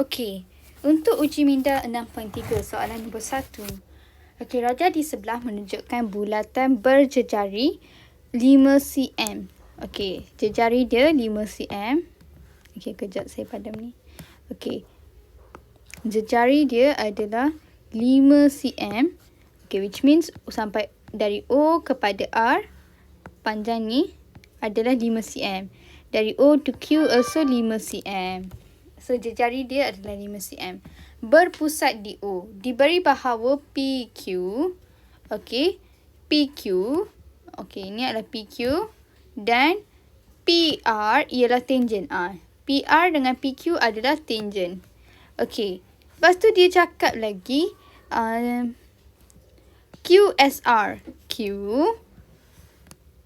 Okey, untuk uji minda 6.3 soalan nombor 1. Okey, raja di sebelah menunjukkan bulatan berjejari 5 cm. Okey, jejari dia 5 cm. Okey, kejap saya padam ni. Okey, jejari dia adalah 5 cm. Okey, which means sampai dari O kepada R, panjang ni adalah 5 cm. Dari O to Q also 5 cm. So, jejari dia adalah 5 cm. Berpusat di O. Diberi bahawa PQ. Okey. PQ. Okey, ini adalah PQ. Dan PR ialah tangent R. PR dengan PQ adalah tangent. Okey. Lepas tu dia cakap lagi QSR. Q.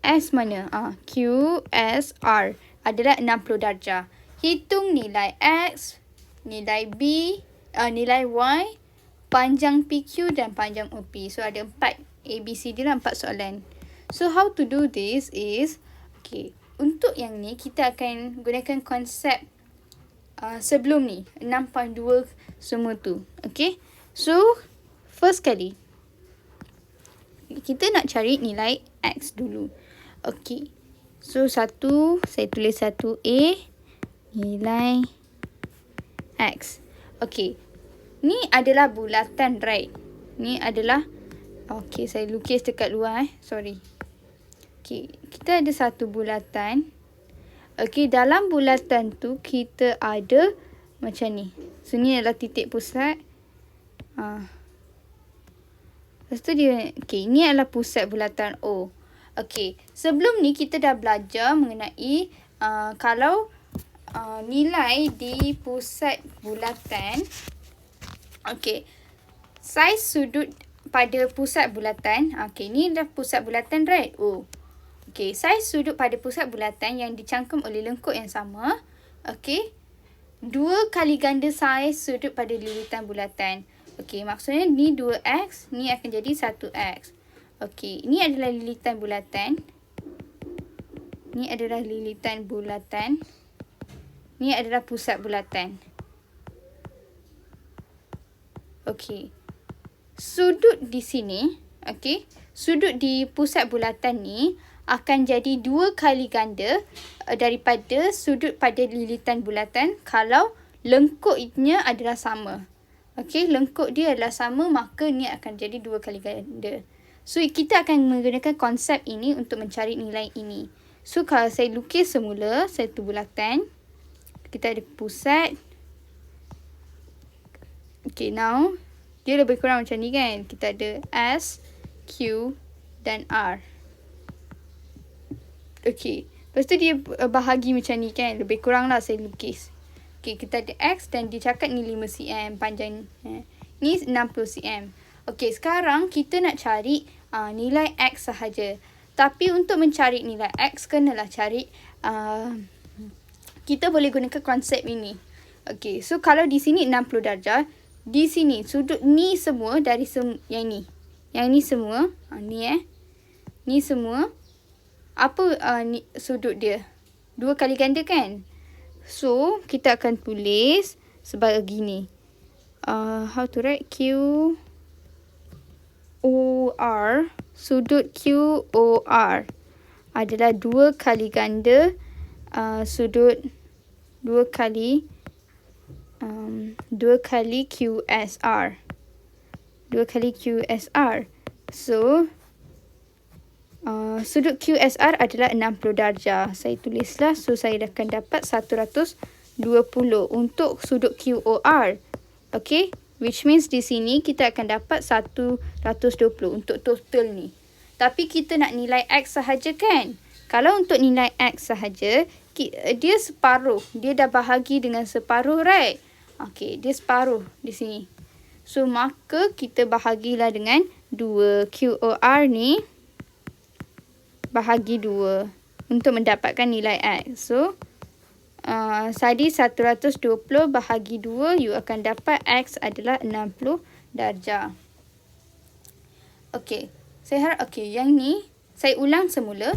S mana? QSR adalah 60 darjah. Hitung nilai X, nilai B, nilai Y, panjang PQ dan panjang OP. So, ada 4 ABCD lah, 4 soalan. So, how to do this is, okay, untuk yang ni, kita akan gunakan konsep sebelum ni, 6.2 semua tu. Okay, so, first kali, kita nak cari nilai X dulu. Okay, so, saya tulis 1A, nilai X. Okey. Ni adalah bulatan, right? Ni adalah, okey, saya lukis dekat luar Sorry. Okey, kita ada satu bulatan. Okey, dalam bulatan tu kita ada macam ni. So, ni adalah titik pusat. Lepas tu dia, okey, ni adalah pusat bulatan O. Okey, sebelum ni kita dah belajar mengenai kalau nilai di pusat bulatan. Okey, saiz sudut pada pusat bulatan. Okey, ni dah pusat bulatan, right? O. Okey, saiz sudut pada pusat bulatan yang dicangkum oleh lengkuk yang sama. Okey, 2 kali ganda saiz sudut pada lilitan bulatan. Okey, maksudnya ni 2X, ni akan jadi 1X. Okey, ini adalah lilitan bulatan. Ni adalah lilitan bulatan. Ni adalah pusat bulatan. Okey. Sudut di sini, okey, sudut di pusat bulatan ni akan jadi 2 kali ganda daripada sudut pada lilitan bulatan kalau lengkuknya adalah sama. Okey, lengkuk dia adalah sama, maka ni akan jadi 2 kali ganda. So, kita akan menggunakan konsep ini untuk mencari nilai ini. So, kalau saya lukis semula satu bulatan, kita ada pusat. Okay, now dia lebih kurang macam ni kan. Kita ada S, Q dan R. Okay, lepas tu dia bahagi macam ni kan. Lebih kurang lah saya lukis. Okay, kita ada X dan dia cakap ni 5 cm panjang. Ni 60 cm. Okay, sekarang kita nak cari nilai X sahaja. Tapi untuk mencari nilai X, kenalah cari kita boleh gunakan konsep ini. Okey, so kalau di sini 60 darjah, di sini sudut ni semua dari yang ni. Yang ni semua, ni semua apa ni sudut dia? 2 kali ganda kan? So, kita akan tulis sebagai gini. How to write? Q O R, sudut Q O R adalah 2 kali ganda sudut 2 kali QSR. 2 kali QSR. So, sudut QSR adalah 60 darjah. Saya tulislah. So, saya akan dapat 120 untuk sudut QOR. Okay. Which means di sini kita akan dapat 120 untuk total ni. Tapi kita nak nilai X sahaja kan? Kalau untuk nilai X sahaja, dia separuh. Dia dah bahagi dengan separuh, right? Okey, dia separuh di sini. So, maka kita bahagilah dengan 2. QOR ni bahagi 2 untuk mendapatkan nilai X. So, tadi 120 bahagi 2, you akan dapat X adalah 60 darjah. Okey, saya harap, okey, yang ni saya ulang semula.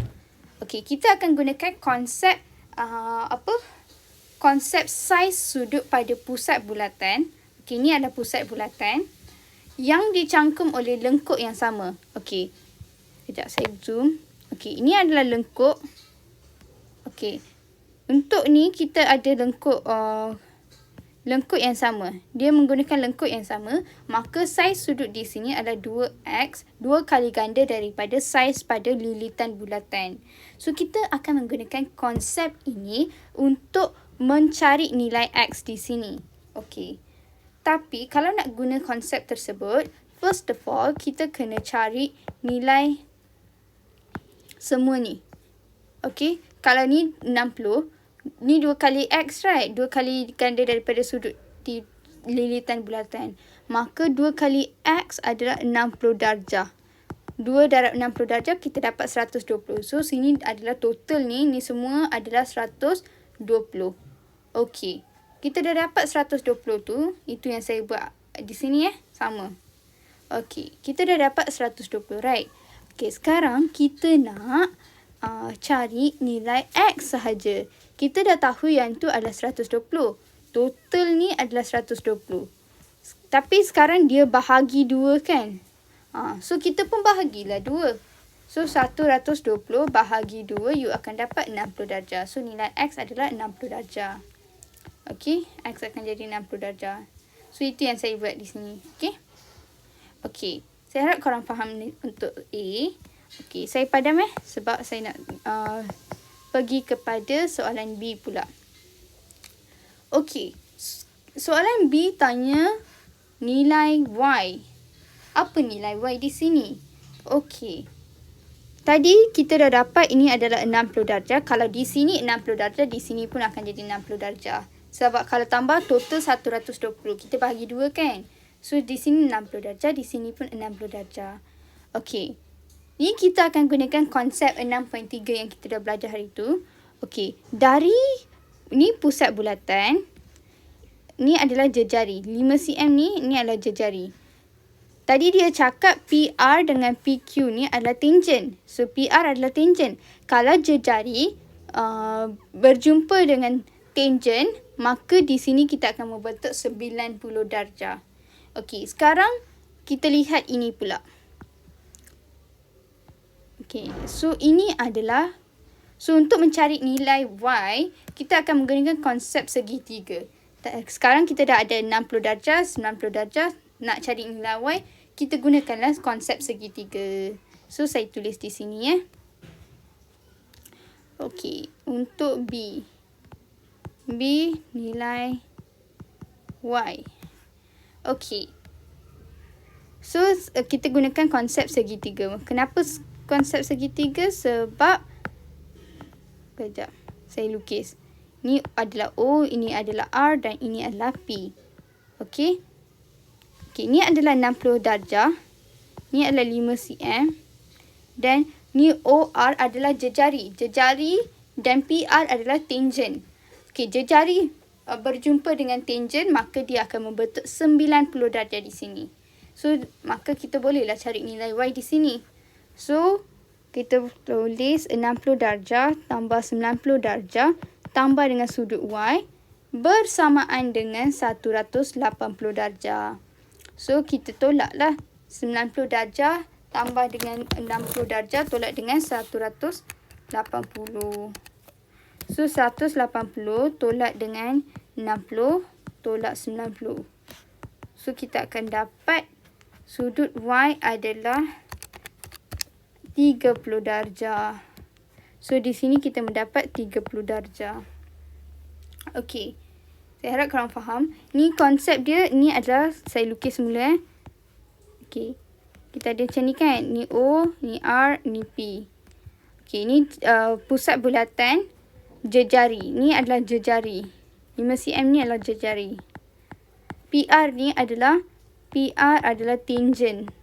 Okey, kita akan gunakan konsep konsep saiz sudut pada pusat bulatan. Okey, ni adalah pusat bulatan yang dicangkum oleh lengkuk yang sama. Okey, kejap saya zoom. Okey, ini adalah lengkuk. Okey, untuk ni kita ada lengkuk yang sama. Dia menggunakan lengkuk yang sama, maka saiz sudut di sini adalah 2x, 2 kali ganda daripada saiz pada lilitan bulatan. So, kita akan menggunakan konsep ini untuk mencari nilai x di sini. Okey. Tapi, kalau nak guna konsep tersebut, first of all, kita kena cari nilai semua ni. Okey. Kalau ni 60, ni 2 kali x, right? 2 kali ganda daripada sudut di lilitan bulatan. Maka 2 kali x adalah 60 darjah. 2 darab 60 darjah, kita dapat 120. So, sini adalah total ni. Ni semua adalah 120. Okey. Kita dah dapat 120 tu. Itu yang saya buat di sini sama. Okey. Kita dah dapat 120, right? Okey, sekarang kita nak cari nilai x sahaja. Kita dah tahu yang tu adalah 120. Total ni adalah 120. Tapi sekarang dia bahagi 2 kan? So, kita pun bahagilah 2. So, 120 bahagi 2, you akan dapat 60 darjah. So, nilai x adalah 60 darjah. Okey, x akan jadi 60 darjah. So, itu yang saya buat di sini. Okey. Okey, saya harap korang faham ni untuk A. Okey, saya padam sebab saya nak pergi kepada soalan B pula. Okey, soalan B tanya nilai Y. Apa nilai Y di sini? Okey. Tadi kita dah dapat ini adalah 60 darjah. Kalau di sini 60 darjah, di sini pun akan jadi 60 darjah. Sebab kalau tambah total 120, kita bahagi 2 kan? So, di sini 60 darjah, di sini pun 60 darjah. Okey. Ni kita akan gunakan konsep 6.3 yang kita dah belajar hari tu. Okey. Dari ni pusat bulatan. Ni adalah jejari. 5 cm ni adalah jejari. Tadi dia cakap PR dengan PQ ni adalah tangent. So, PR adalah tangent. Kalau jejari berjumpa dengan tangent, maka di sini kita akan membentuk 90 darjah. Okey, sekarang kita lihat ini pula. Okey, so ini adalah, so untuk mencari nilai Y, kita akan menggunakan konsep segitiga. Sekarang kita dah ada 60 darjah, 90 darjah, nak cari nilai Y, kita gunakanlah konsep segitiga. So, saya tulis di sini Okey, untuk B. B nilai Y. Okey. So, kita gunakan konsep segitiga. Kenapa konsep segitiga? Sebab, kejap, saya lukis. Ini adalah O, ini adalah R dan ini adalah P. Okey. Okey, ini adalah 60 darjah. Ini adalah 5 cm. Dan ni OR adalah jejari. Jejari dan PR adalah tangent. Okey, jejari berjumpa dengan tangent, maka dia akan membentuk 90 darjah di sini. So, maka kita bolehlah cari nilai Y di sini. So, kita tulis 60 darjah tambah 90 darjah tambah dengan sudut Y bersamaan dengan 180 darjah. So, kita tolaklah 90 darjah tambah dengan 60 darjah tolak dengan 180. So, 180 tolak dengan 60 tolak 90. So, kita akan dapat sudut Y adalah 30 darjah. So, di sini kita mendapat 30 darjah. Okey. Saya harap korang faham. Ni konsep dia, ni adalah saya lukis semula. Okey. Kita ada macam ni kan. Ni O, ni R, ni P. Okey, ni pusat bulatan jejari. Ni adalah jejari. 5 cm ni adalah jejari. PR ni adalah tangent.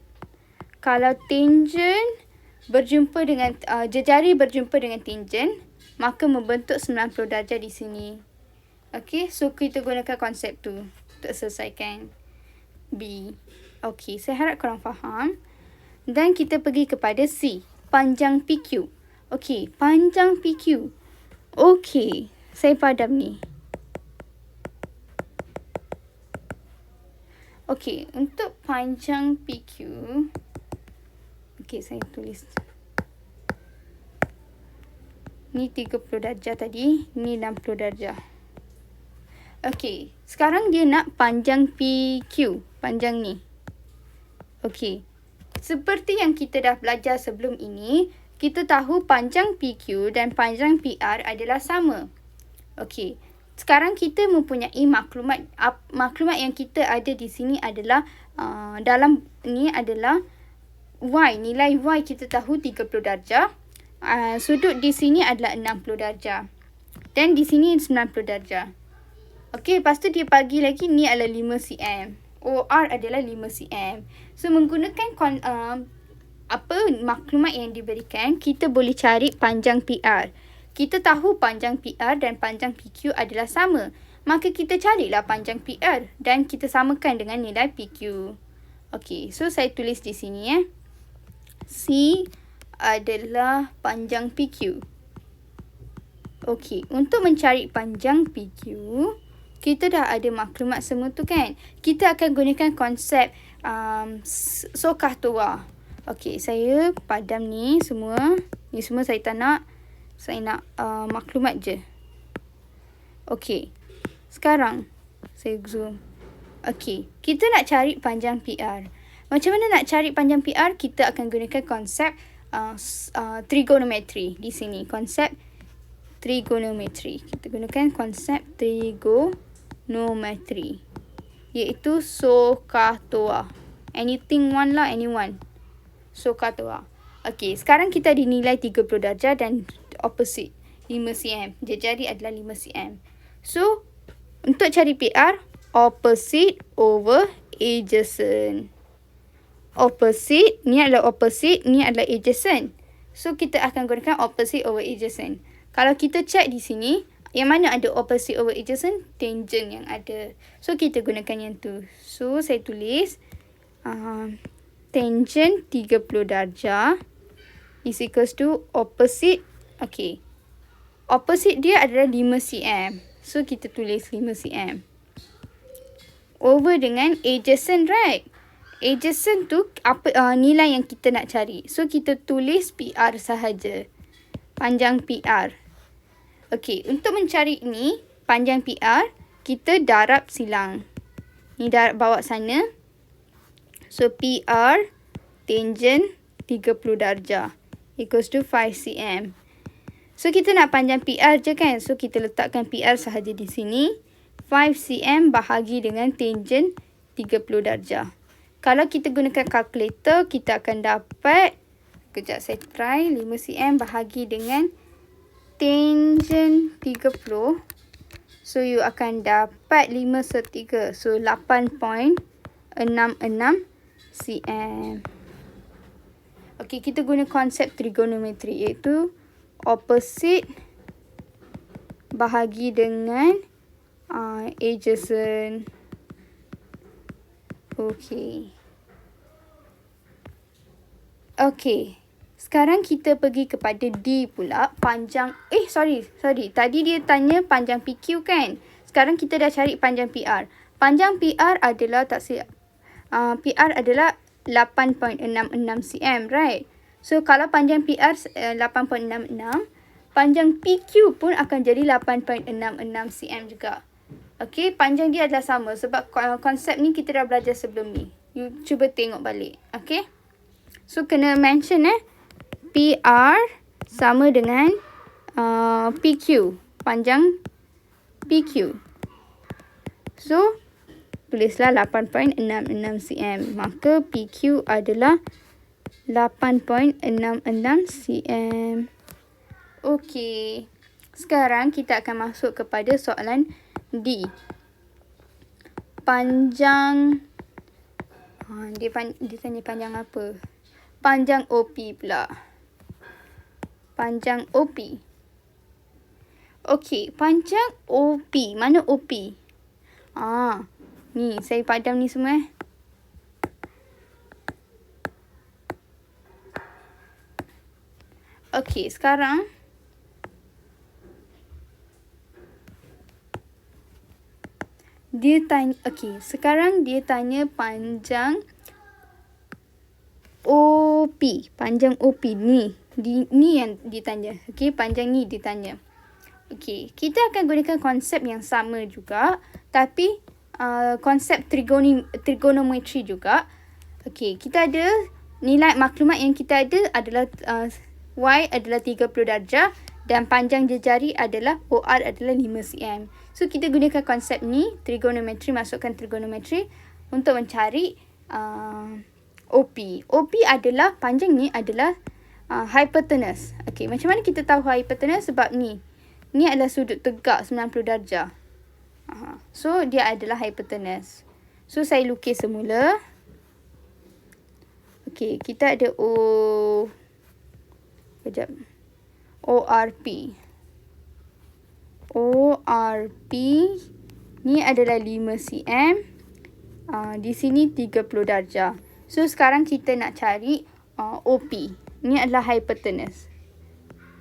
Kalau tangent berjumpa dengan jejari berjumpa dengan tangent, maka membentuk 90 darjah di sini. Okey, so kita gunakan konsep tu untuk selesaikan B. Okey, saya harap korang faham. Dan kita pergi kepada C, panjang PQ. Okey, panjang PQ. Okey, saya padam ni. Okey, untuk panjang PQ. Okey, saya tulis. Ni 30 darjah tadi, ni 60 darjah. Okey, sekarang dia nak panjang PQ, panjang ni. Okey. Seperti yang kita dah belajar sebelum ini, kita tahu panjang PQ dan panjang PR adalah sama. Okey. Sekarang kita mempunyai maklumat yang kita ada di sini adalah dalam ni adalah Y. Nilai Y kita tahu 30 darjah. Sudut di sini adalah 60 darjah. Dan di sini 90 darjah. Okey, lepas tu dia bagi lagi ni adalah 5 cm. OR adalah 5 cm. So menggunakan maklumat yang diberikan, kita boleh cari panjang PR. Kita tahu panjang PR dan panjang PQ adalah sama. Maka kita carilah panjang PR dan kita samakan dengan nilai PQ. Okey, so saya tulis di sini C adalah panjang PQ. Okey, untuk mencari panjang PQ, kita dah ada maklumat semua tu kan. Kita akan gunakan konsep SOHCAHTOA. Okey, saya padam ni semua. Ni semua saya tak nak. Saya nak maklumat je. Okey. Sekarang saya zoom. Okey, kita nak cari panjang PR. Macam mana nak cari panjang PR? Kita akan gunakan konsep trigonometri di sini. Konsep trigonometri. Kita gunakan konsep trigonometri, iaitu SOHCAHTOA. Anything one lah, anyone. SOHCAHTOA. Okey, sekarang kita ada nilai 30 darjah dan opposite 5 cm. Jari adalah 5 cm. So, untuk cari PR, opposite over adjacent. Opposite, ni adalah opposite, ni adalah adjacent. So, kita akan gunakan opposite over adjacent. Kalau kita check di sini, yang mana ada opposite over adjacent? Tangent yang ada. So, kita gunakan yang tu. So, saya tulis tangent 30 darjah is equals to opposite. Okay. Opposite dia adalah 5 cm. So, kita tulis 5 cm. Over dengan adjacent, right? Adjacent tu nilai yang kita nak cari. So, kita tulis PR sahaja. Panjang PR. Okey, untuk mencari ni, panjang PR, kita darab silang. Ni darab bawa sana. So, PR tangent 30 darjah equals to 5 cm. So, kita nak panjang PR je kan? So, kita letakkan PR sahaja di sini. 5 cm bahagi dengan tangent 30 darjah. Kalau kita gunakan kalkulator, kita akan dapat, kejap saya try, 5 cm bahagi dengan tangent 30. So, you akan dapat 5/3. So, 8.66 cm. Okey, kita guna konsep trigonometri, iaitu opposite bahagi dengan adjacent. Okey. Okey. Sekarang kita pergi kepada D pula. Panjang, sorry. Tadi dia tanya panjang PQ kan? Sekarang kita dah cari panjang PR. Panjang PR adalah, PR adalah 8.66 cm, right? So, kalau panjang PR 8.66, panjang PQ pun akan jadi 8.66 cm juga. Okey, panjang dia adalah sama sebab konsep ni kita dah belajar sebelum ni. You cuba tengok balik. Okey. So, kena mention PR sama dengan PQ. Panjang PQ. So, tulislah 8.66 cm. Maka PQ adalah 8.66 cm. Okey. Sekarang kita akan masuk kepada soalan D. Panjang. Dia tanya panjang apa? Panjang OP pula. Panjang OP. Okey, panjang OP. Mana OP? Ni, saya padam ni semua Okey, sekarang Dia tanya, okey, sekarang dia tanya panjang OP. Panjang OP ni. Ni yang ditanya. Okey, panjang ni ditanya. Okey, kita akan gunakan konsep yang sama juga. Tapi konsep trigonometri juga. Okey, kita ada nilai maklumat yang kita ada adalah Y adalah 30 darjah. Dan panjang jejari adalah OR adalah 5 cm. So, kita gunakan konsep ni, trigonometri, masukkan trigonometri untuk mencari OP. OP adalah, panjang ni adalah hypotenuse. Okey, macam mana kita tahu hypotenuse? Sebab ni. Ni adalah sudut tegak 90 darjah. So, dia adalah hypotenuse. So, saya lukis semula. Okey, kita ada ORP. ORP ni adalah 5 cm. Di sini 30 darjah. So, sekarang kita nak cari OP. Ni adalah hypotenuse.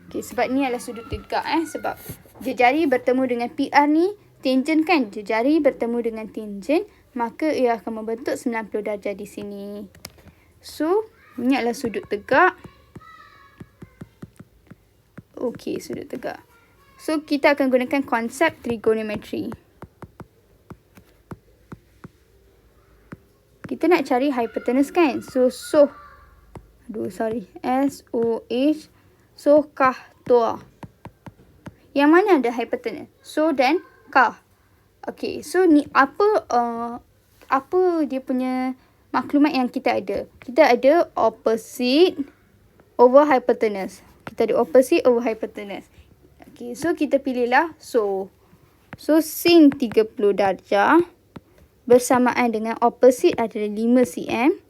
Okay, sebab ni adalah sudut tegak. Sebab jejari bertemu dengan PR ni, tangent kan? Jejari bertemu dengan tangent, maka ia akan membentuk 90 darjah di sini. So, ni adalah sudut tegak. Okey, sudut tegak. So, kita akan gunakan konsep trigonometri. Kita nak cari hypotenuse kan? SOH. Kah toa. Yang mana ada hypotenuse? So dan kah. Okey, so ni apa dia punya maklumat yang kita ada? Kita ada opposite over hypotenuse. Kita ada opposite over hypotenuse. Okey, so kita pilihlah So sin 30 darjah bersamaan dengan opposite adalah 5 cm.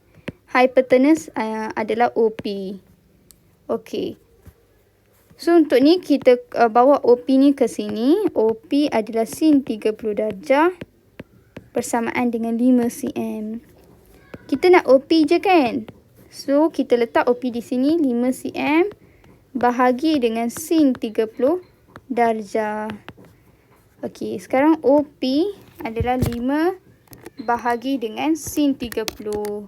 Hypotenuse adalah OP. Okey. So, untuk ni kita bawa OP ni ke sini. OP adalah sin 30 darjah bersamaan dengan 5 cm. Kita nak OP je kan? So, kita letak OP di sini 5 cm bahagi dengan sin 30 darjah. Okey, sekarang OP adalah 5 bahagi dengan sin 30.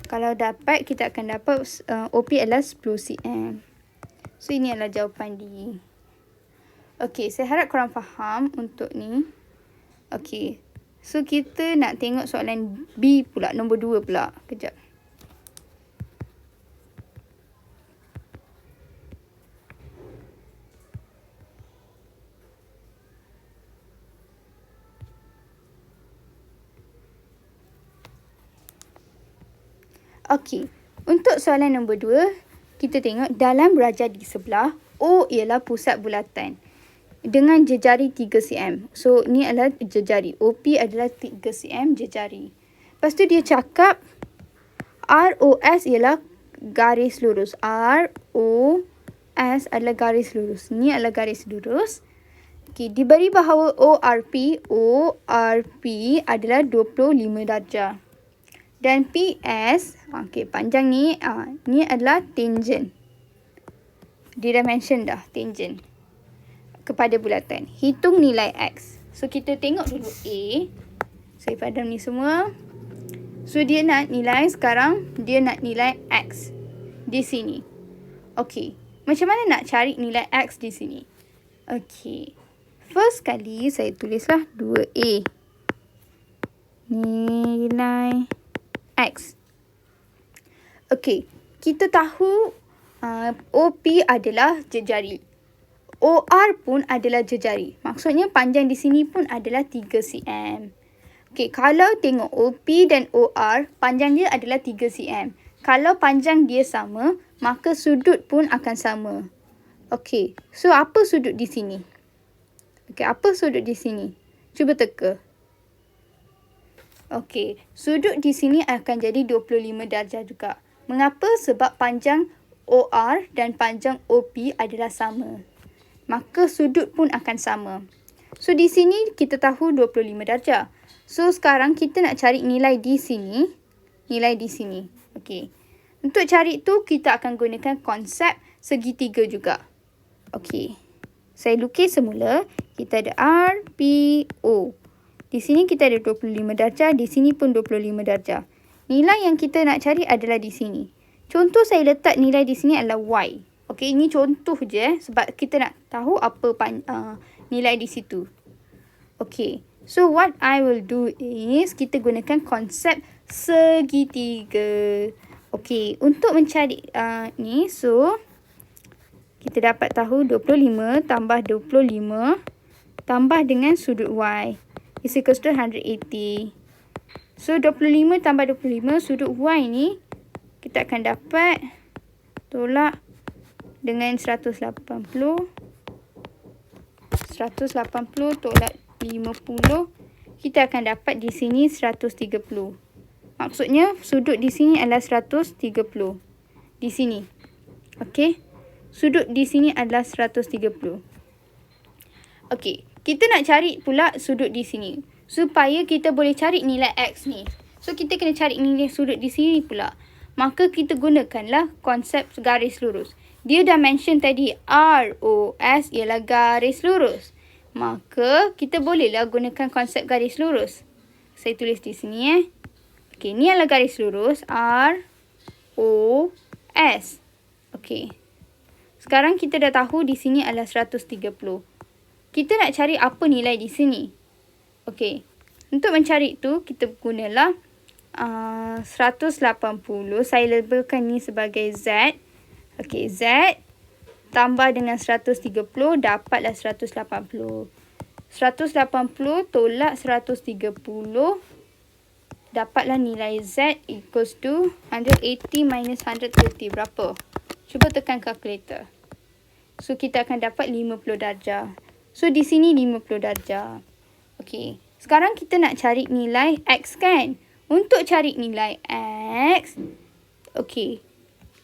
Kalau dapat, kita akan dapat OP adalah 10 cm. So, ini adalah jawapan D. Okey, saya harap korang faham untuk ni. Okey, so kita nak tengok soalan B pula, nombor 2 pula. Kejap. Okey, untuk soalan nombor 2, kita tengok dalam rajah di sebelah, O ialah pusat bulatan dengan jejari 3 cm. So, ni adalah jejari. OP adalah 3 cm jejari. Lepas tu dia cakap ROS ialah garis lurus. ROS adalah garis lurus. Ni adalah garis lurus. Okey, diberi bahawa ORP adalah 25 darjah. Dan PS, okey, panjang ni, ni adalah tangent. Dia dah mention dah, tangent kepada bulatan. Hitung nilai X. So, kita tengok dulu A. Saya padam ni semua. So, dia nak nilai sekarang, dia nak nilai X di sini. Okey, macam mana nak cari nilai X di sini? Okey, first kali saya tulislah 2A. Nilai X. Okey, kita tahu OP adalah jejari. OR pun adalah jejari. Maksudnya panjang di sini pun adalah 3 cm. Okey, kalau tengok OP dan OR, panjang dia adalah 3 cm. Kalau panjang dia sama, maka sudut pun akan sama. Okey, so apa sudut di sini? Okey, apa sudut di sini? Cuba teka. Okey, sudut di sini akan jadi 25 darjah juga. Mengapa? Sebab panjang OR dan panjang OP adalah sama. Maka sudut pun akan sama. So, di sini kita tahu 25 darjah. So, sekarang kita nak cari nilai di sini. Nilai di sini. Okey. Untuk cari tu, kita akan gunakan konsep segitiga juga. Okey. Saya lukis semula. Kita ada R, P, O. Di sini kita ada 25 darjah, di sini pun 25 darjah. Nilai yang kita nak cari adalah di sini. Contoh saya letak nilai di sini adalah Y. Okey, ini contoh je sebab kita nak tahu apa nilai di situ. Okey, so what I will do is kita gunakan konsep segitiga. Okey, untuk mencari ni, so kita dapat tahu 25 tambah 25 tambah dengan sudut Y is equals to 180. So 25 tambah 25 sudut Y ni kita akan dapat tolak dengan 180 tolak 50, kita akan dapat di sini 130. Maksudnya sudut di sini adalah 130. Di sini. Okey. Sudut di sini adalah 130. Okey, kita nak cari pula sudut di sini supaya kita boleh cari nilai X ni. So kita kena cari nilai sudut di sini pula. Maka kita gunakanlah konsep garis lurus. Dia dah mention tadi ROS ialah garis lurus. Maka kita bolehlah gunakan konsep garis lurus. Saya tulis di sini Okey, ni adalah garis lurus ROS. Okey. Sekarang kita dah tahu di sini adalah 130. Kita nak cari apa nilai di sini. Okey. Untuk mencari itu kita gunalah 180. Saya labelkan ni sebagai Z. Okey, Z tambah dengan 130 dapatlah 180. 180 tolak 130 dapatlah nilai Z equals to 180 minus 130. Berapa? Cuba tekan kalkulator. So kita akan dapat 50 darjah. So di sini 50 darjah. Okey. Sekarang kita nak cari nilai X kan? Untuk cari nilai X, okey.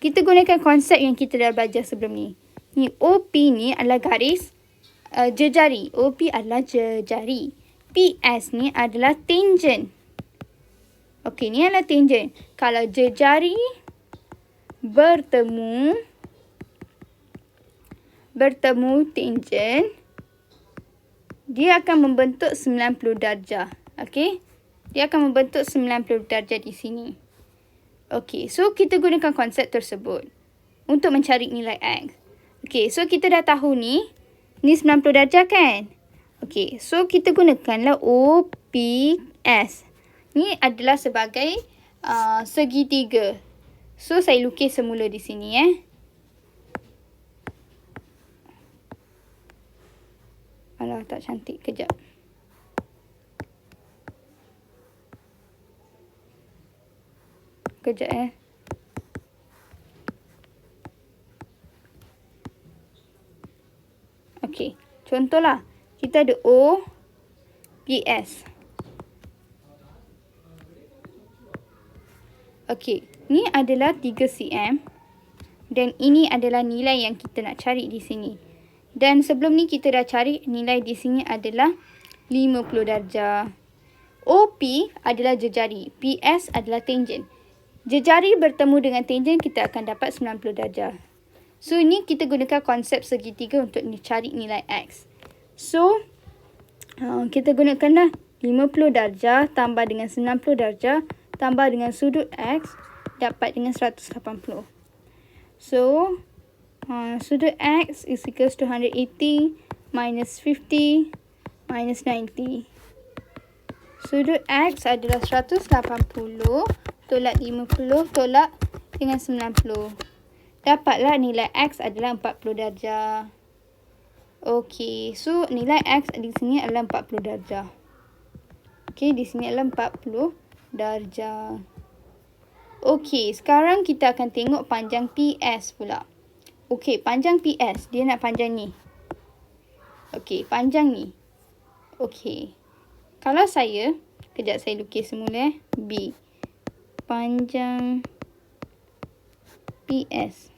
Kita gunakan konsep yang kita dah belajar sebelum ni. Ni OP ni adalah garis jejari. OP adalah jejari. PS ni adalah tangent. Okey, ni adalah tangent. Kalau jejari bertemu tangent, dia akan membentuk 90 darjah. Okey? Dia akan membentuk 90 darjah di sini. Okey, so kita gunakan konsep tersebut untuk mencari nilai X. Okey, so kita dah tahu ni 90 darjah kan? Okey, so kita gunakanlah OPS. Ni adalah sebagai segitiga. So saya lukis semula di sini Alah, tak cantik. Kejap. Okey, contohlah kita ada OPS. Okey, ni adalah 3 cm dan ini adalah nilai yang kita nak cari di sini. Dan sebelum ni kita dah cari nilai di sini adalah 50 darjah. OP adalah jejari, PS adalah tangent. Jejari bertemu dengan tangent, kita akan dapat 90 darjah. So, ni kita gunakan konsep segitiga untuk cari nilai X. So, kita gunakanlah 50 darjah tambah dengan 90 darjah tambah dengan sudut X dapat dengan 180. So, sudut X is equals to 180 minus 50 minus 90. Sudut X adalah 180 tolak 50 tolak dengan 90. Dapatlah nilai X adalah 40 darjah. Okey, so nilai X di sini adalah 40 darjah. Okey, di sini adalah 40 darjah. Okey, sekarang kita akan tengok panjang PS pula. Okey, panjang PS, dia nak panjang ni. Okey, panjang ni. Okey. Kalau saya, kejap saya lukis semula B. Panjang PS.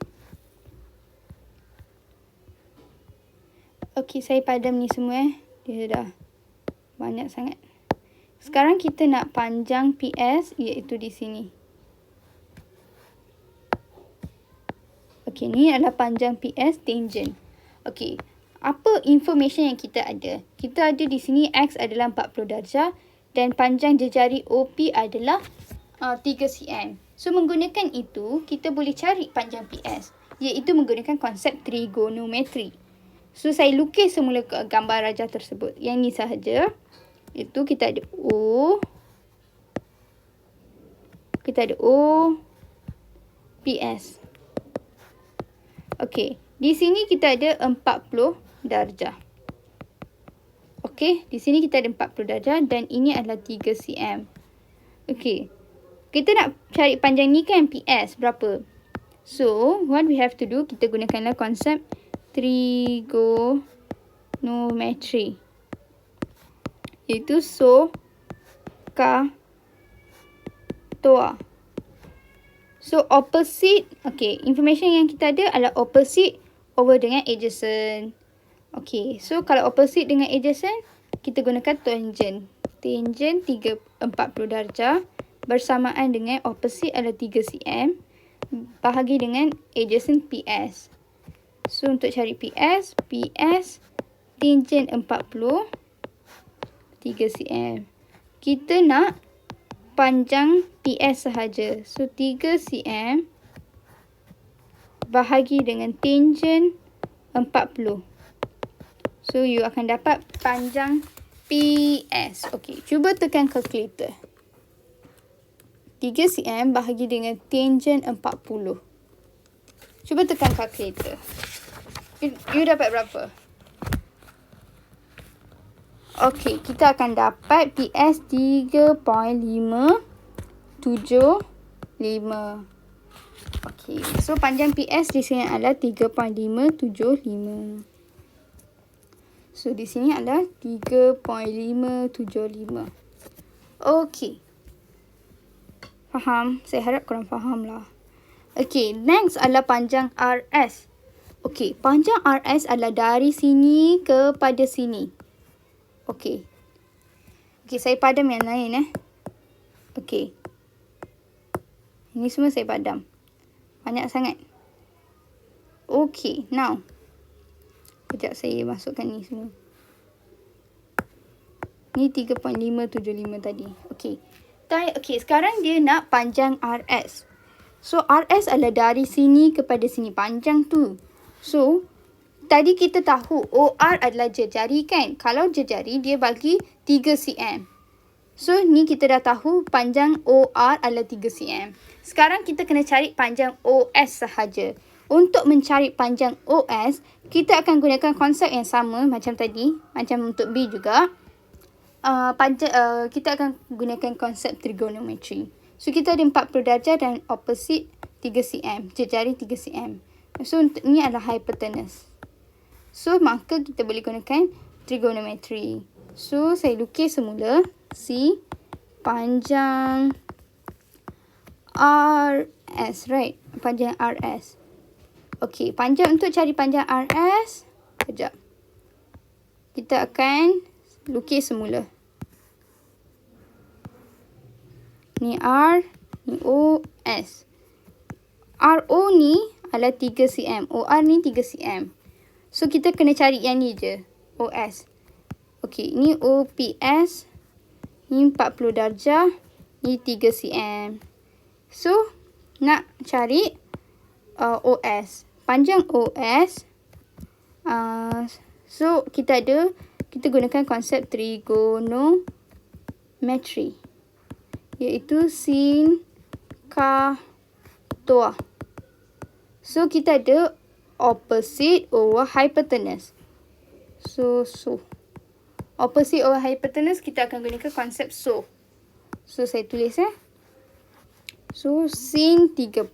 Okey, saya padam ni semua Dia dah banyak sangat. Sekarang kita nak panjang PS iaitu di sini. Okey, ni adalah panjang PS tangent. Okey. Apa information yang kita ada? Kita ada di sini X adalah 40 darjah dan panjang jejari OP adalah 3 cm. So, menggunakan itu, kita boleh cari panjang PS, iaitu menggunakan konsep trigonometri. So, saya lukis semula gambar rajah tersebut. Yang ni sahaja. Itu kita ada O. Kita ada O, PS. Okey. Di sini kita ada 40 darjah. Okey. Di sini kita ada 40 darjah dan ini adalah 3 cm. Okey. Kita nak cari panjang ni kan, PS berapa? So, what we have to do, kita gunakanlah konsep trigonometri. Iaitu SO, K, TOA. So, opposite, okay, information yang kita ada adalah opposite over dengan adjacent. Okay, so kalau opposite dengan adjacent, kita gunakan tangent. Tangent 40 darjah bersamaan dengan opposite adalah 3 cm. Bahagi dengan adjacent PS. So, untuk cari PS tangent 40, 3 cm. Kita nak panjang PS sahaja. So, 3 cm bahagi dengan tangent 40. So, you akan dapat panjang PS. Okey, cuba tekan kalkulator. 3 cm bahagi dengan tangent 40. Cuba tekan kalkulator. You dapat berapa? Okey, kita akan dapat PS 3.575. Okey, so panjang PS di sini adalah 3.575. So, di sini adalah 3.575. Okey. Faham? Saya harap korang faham lah. Okey, next adalah panjang RS. Okey, panjang RS adalah dari sini kepada sini. Okey. Okey, saya padam yang lain Okey. Ini semua saya padam. Banyak sangat. Okey, now. Sekejap saya masukkan ni semua. Ni 3.575 tadi. Okey. Okey, sekarang dia nak panjang RS. So, RS adalah dari sini kepada sini. Panjang tu. So, tadi kita tahu OR adalah jejari kan? Kalau jejari, dia bagi 3 cm. So, ni kita dah tahu panjang OR adalah 3 cm. Sekarang kita kena cari panjang OS sahaja. Untuk mencari panjang OS, kita akan gunakan konsep yang sama macam tadi. Macam untuk B juga. Kita akan gunakan konsep trigonometri. So, kita ada 40 darjah dan opposite 3 cm. Jejari 3 cm. So, ini adalah hypotenuse. So, maka kita boleh gunakan trigonometri. So, saya lukis semula. C, panjang RS, right? Panjang RS. Okey, panjang untuk cari panjang RS. Sekejap. Kita akan lukis semula. Ni R, ni O, S. RO ni adalah 3 cm. OR ni 3 cm. So, kita kena cari yang ni je. OS. Okey, ni OPS. Ni 40 darjah. Ni 3 cm. So, nak cari OS. Panjang OS. So, kita gunakan konsep trigonometri. Iaitu sin, K, TOA. So, kita ada opposite over hypotenuse. So. Opposite over hypotenuse, kita akan gunakan konsep SO. So, saya tulis So, sin 40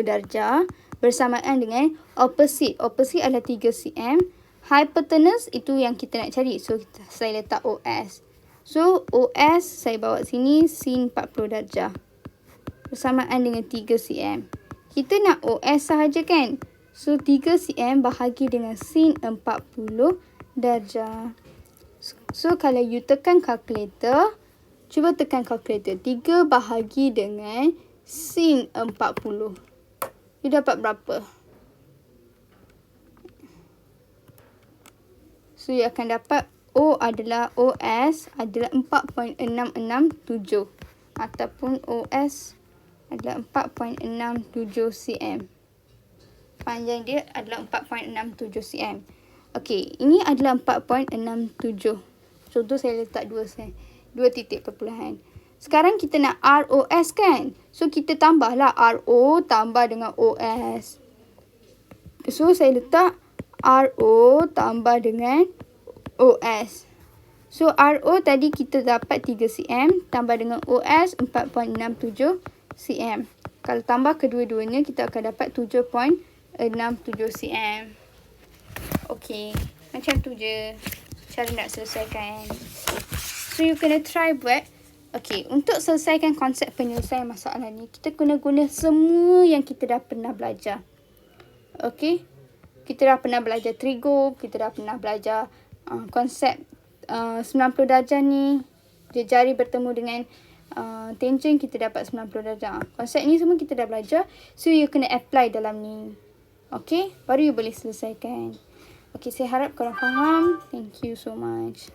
darjah bersamaan dengan opposite. Opposite adalah 3 cm. Hypotenuse itu yang kita nak cari. So, saya letak OS. So, OS saya bawa sini sin 40 darjah. Bersamaan dengan 3 cm. Kita nak OS sahaja kan? So, 3 cm bahagi dengan sin 40 darjah. So, kalau you tekan kalkulator, cuba tekan kalkulator. 3 bahagi dengan sin 40. You dapat berapa? So, you akan dapat O adalah OS adalah 4.667 ataupun OS adalah 4.67 cm. Panjang dia adalah 4.67 cm. Okey, ini adalah 4.67. Contoh saya letak 2 titik perpuluhan. Sekarang kita nak ROS kan? So, kita tambahlah RO tambah dengan OS. So, saya letak RO tambah dengan OS. So, RO tadi kita dapat 3 cm tambah dengan OS 4.67 cm. Kalau tambah kedua-duanya, kita akan dapat 7.67 cm. Okey, macam tu je cara nak selesaikan. So, you kena try buat. Okey, untuk selesaikan konsep penyelesaian masalah ni, kita kena guna semua yang kita dah pernah belajar. Okey, kita dah pernah belajar trigo, kita dah pernah belajar konsep 90 darjah ni. Jari bertemu dengan tangent, kita dapat 90 darjah. Konsep ni semua kita dah belajar. So, you kena apply dalam ni. Okey, baru you boleh selesaikan. Okey, saya harap korang faham. Thank you so much.